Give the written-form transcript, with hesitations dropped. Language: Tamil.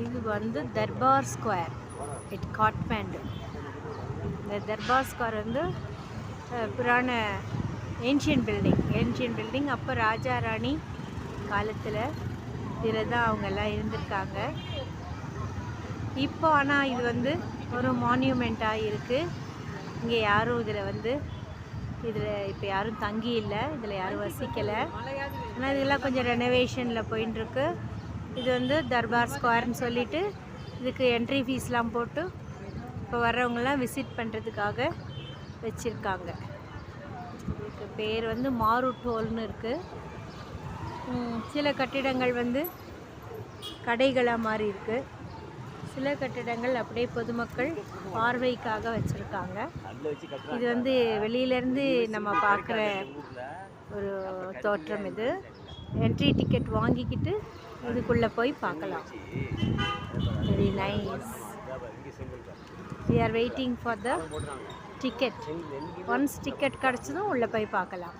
இது வந்து தர்பார் ஸ்கொயர் இட் காட்மாண்டு. இந்த தர்பார் ஸ்கொயர் வந்து புராண ஏன்ஷியன் பில்டிங். அப்போ ராஜா ராணி காலத்தில் இதில் தான் அவங்கெல்லாம் இருந்திருக்காங்க. இப்போ ஆனால் இது வந்து ஒரு மான்யூமெண்ட்டாக இருக்குது. இங்கே யாரும் இதில் இப்போ யாரும் தங்கி இல்லை, இதில் யாரும் வசிக்கலை. ஆனால் இதெல்லாம் கொஞ்சம் ரெனோவேஷனில் போயின்ட்டுருக்கு. இது வந்து தர்பார் ஸ்கொயர்னு சொல்லிட்டு இதுக்கு என்ட்ரி ஃபீஸ்லாம் போட்டு இப்போ வர்றவங்கெல்லாம் விசிட் பண்ணுறதுக்காக வச்சுருக்காங்க. இதுக்கு பேர் வந்து மாருட் ஹோல்னு இருக்குது. சில கட்டிடங்கள் வந்து கடைகளாக மாறி இருக்குது. சில கட்டிடங்கள் அப்படியே பொதுமக்கள் பார்வைக்காக வச்சுருக்காங்க. இது வந்து வெளியிலேருந்து நம்ம பார்க்குற ஒரு தோற்றம். இது என்ட்ரி டிக்கெட் வாங்கிக்கிட்டு இதுக்குள்ளே போய் பார்க்கலாம். Very nice. we are waiting for the ticket. once ticket கிடச்சதும் உள்ளே போய் பார்க்கலாம்.